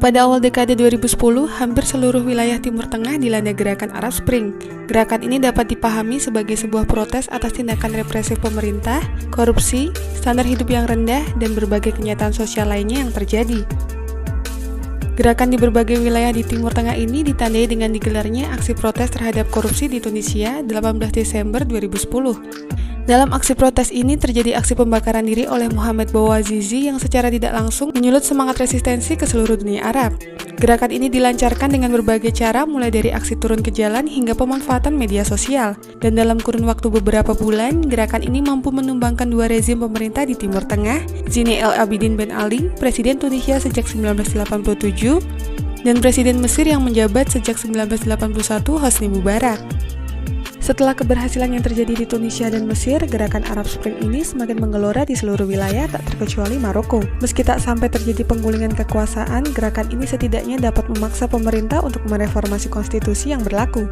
Pada awal dekade 2010, hampir seluruh wilayah Timur Tengah dilanda gerakan Arab Spring. Gerakan ini dapat dipahami sebagai sebuah protes atas tindakan represif pemerintah, korupsi, standar hidup yang rendah, dan berbagai kenyataan sosial lainnya yang terjadi. Gerakan di berbagai wilayah di Timur Tengah ini ditandai dengan digelarnya aksi protes terhadap korupsi di Tunisia 18 Desember 2010. Dalam aksi protes ini terjadi aksi pembakaran diri oleh Mohamed Bouazizi yang secara tidak langsung menyulut semangat resistensi ke seluruh dunia Arab. Gerakan ini dilancarkan dengan berbagai cara mulai dari aksi turun ke jalan hingga pemanfaatan media sosial. Dan dalam kurun waktu beberapa bulan, gerakan ini mampu menumbangkan dua rezim pemerintah di Timur Tengah, Zine El Abidine Ben Ali, Presiden Tunisia sejak 1987, dan Presiden Mesir yang menjabat sejak 1981 Hosni Mubarak. Setelah keberhasilan yang terjadi di Tunisia dan Mesir, gerakan Arab Spring ini semakin menggelora di seluruh wilayah tak terkecuali Maroko. Meski tak sampai terjadi penggulingan kekuasaan, gerakan ini setidaknya dapat memaksa pemerintah untuk mereformasi konstitusi yang berlaku.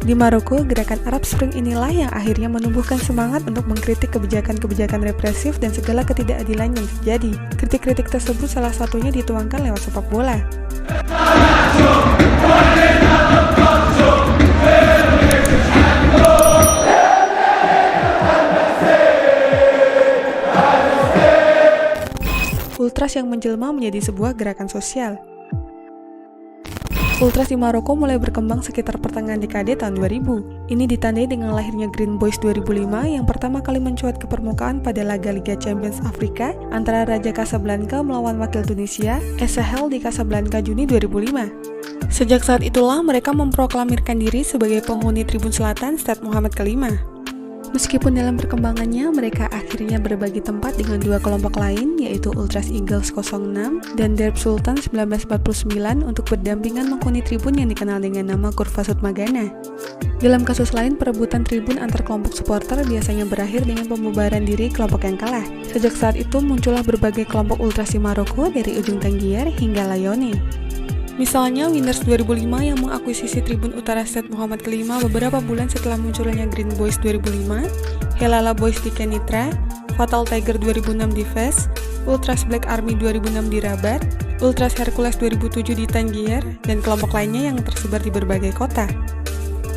Di Maroko, gerakan Arab Spring inilah yang akhirnya menumbuhkan semangat untuk mengkritik kebijakan-kebijakan represif dan segala ketidakadilan yang terjadi. Kritik-kritik tersebut salah satunya dituangkan lewat sepak bola. Ultras yang menjelma menjadi sebuah gerakan sosial. Ultras di Maroko mulai berkembang sekitar pertengahan dekade tahun 2000. Ini ditandai dengan lahirnya Green Boys 2005 yang pertama kali mencuat ke permukaan pada laga Liga Champions Afrika antara Raja Casablanca melawan wakil Tunisia, Es Sahel di Casablanca Juni 2005. Sejak saat itulah mereka memproklamirkan diri sebagai penghuni Tribun Selatan Stade Mohammed V. Meskipun dalam perkembangannya, mereka akhirnya berbagi tempat dengan dua kelompok lain, yaitu Ultras Eagles 06 dan Derb Sultan 1949 untuk berdampingan menghuni tribun yang dikenal dengan nama Kurva Sutmagana. Dalam kasus lain, perebutan tribun antar kelompok supporter biasanya berakhir dengan pembubaran diri kelompok yang kalah. Sejak saat itu muncullah berbagai kelompok Ultras di Maroko dari ujung Tangier hingga Layone. Misalnya, Winners 2005 yang mengakuisisi Tribun Utara Stade Mohammed V beberapa bulan setelah munculnya Green Boys 2005, Helala Boys di Kenitra, Fatal Tiger 2006 di Fes, Ultras Black Army 2006 di Rabat, Ultras Hercules 2007 di Tangier, dan kelompok lainnya yang tersebar di berbagai kota.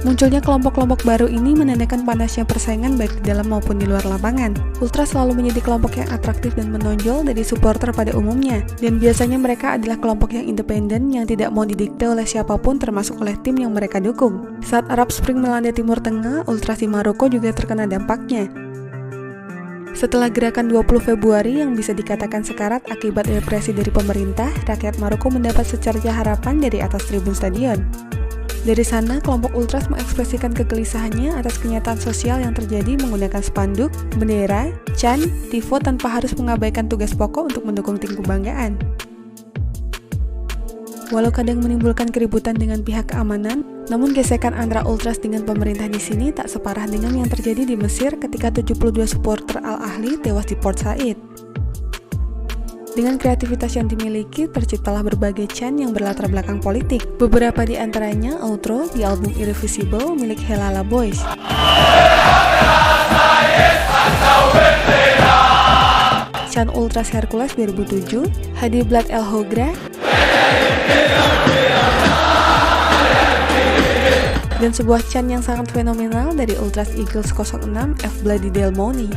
Munculnya kelompok-kelompok baru ini menandakan panasnya persaingan baik di dalam maupun di luar lapangan. Ultras selalu menjadi kelompok yang atraktif dan menonjol dari supporter pada umumnya, dan biasanya mereka adalah kelompok yang independen yang tidak mau didikte oleh siapapun termasuk oleh tim yang mereka dukung. Saat Arab Spring melanda Timur Tengah, Ultras di Maroko juga terkena dampaknya. Setelah gerakan 20 Februari yang bisa dikatakan sekarat akibat represi dari pemerintah, rakyat Maroko mendapat secercah harapan dari atas tribun stadion. Dari sana, kelompok Ultras mengekspresikan kegelisahannya atas kenyataan sosial yang terjadi menggunakan spanduk, bendera, can, tifo tanpa harus mengabaikan tugas pokok untuk mendukung tim kebanggaan. Walau kadang menimbulkan keributan dengan pihak keamanan, namun gesekan antara Ultras dengan pemerintah di sini tak separah dengan yang terjadi di Mesir ketika 72 supporter Al-Ahli tewas di Port Said. Dengan kreativitas yang dimiliki, terciptalah berbagai chant yang berlatar belakang politik. Beberapa di antaranya outro di album Irreversible milik Helala Boys. Chant Ultras Hercules 2007, Hadi Blad El Hogra, dan sebuah chant yang sangat fenomenal dari Ultras Eagles 06, F Bloody Del Money.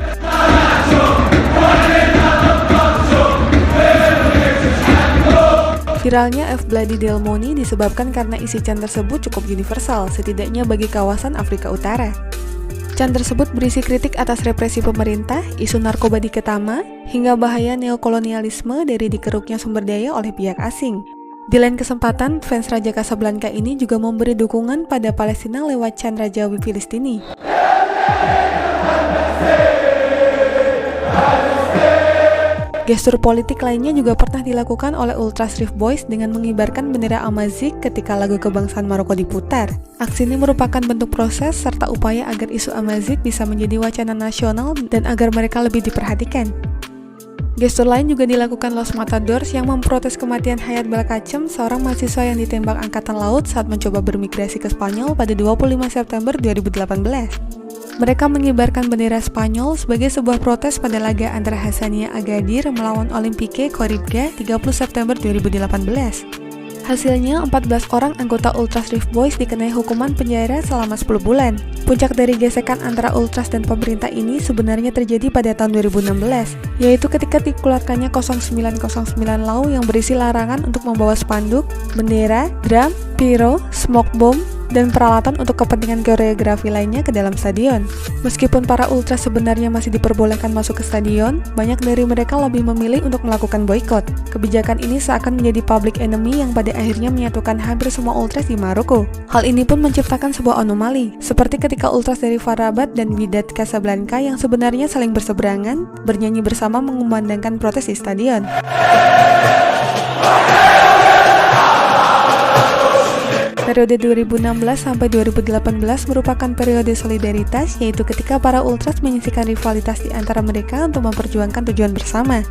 Viralnya F Bloody Del Money disebabkan karena isi chant tersebut cukup universal, setidaknya bagi kawasan Afrika Utara. Chant tersebut berisi kritik atas represi pemerintah, isu narkoba di Ketama, hingga bahaya neokolonialisme dari dikeruknya sumber daya oleh pihak asing. Di lain kesempatan, fans Raja Casablanca ini juga memberi dukungan pada Palestina lewat chant Rajawi Filistini. Gestur politik lainnya juga pernah dilakukan oleh Ultras Rift Boys dengan mengibarkan bendera Amazik ketika lagu kebangsaan Maroko diputar. Aksi ini merupakan bentuk proses serta upaya agar isu Amazik bisa menjadi wacana nasional dan agar mereka lebih diperhatikan. Gestur lain juga dilakukan Los Matadors yang memprotes kematian Hayat Belkacem, seorang mahasiswa yang ditembak Angkatan Laut saat mencoba bermigrasi ke Spanyol pada 25 September 2018. Mereka mengibarkan bendera Spanyol sebagai sebuah protes pada laga antara Hassania Agadir melawan Olympique Coribga 30 September 2018. Hasilnya, 14 orang anggota Ultras Rift Boys dikenai hukuman penjara selama 10 bulan. Puncak dari gesekan antara Ultras dan pemerintah ini sebenarnya terjadi pada tahun 2016, yaitu ketika dikeluarkannya 0909 Law yang berisi larangan untuk membawa spanduk, bendera, drum, pyro, smoke bomb, dan peralatan untuk kepentingan koreografi lainnya ke dalam stadion. Meskipun para ultras sebenarnya masih diperbolehkan masuk ke stadion, banyak dari mereka lebih memilih untuk melakukan boykot. Kebijakan ini seakan menjadi public enemy yang pada akhirnya menyatukan hampir semua ultras di Maroko. Hal ini pun menciptakan sebuah anomali, seperti ketika ultras dari FAR Rabat dan Wydad Casablanca yang sebenarnya saling berseberangan, bernyanyi bersama mengumandangkan protes di stadion. Periode 2016 sampai 2018 merupakan periode solidaritas, yaitu ketika para ultras menyisihkan rivalitas di antara mereka untuk memperjuangkan tujuan bersama.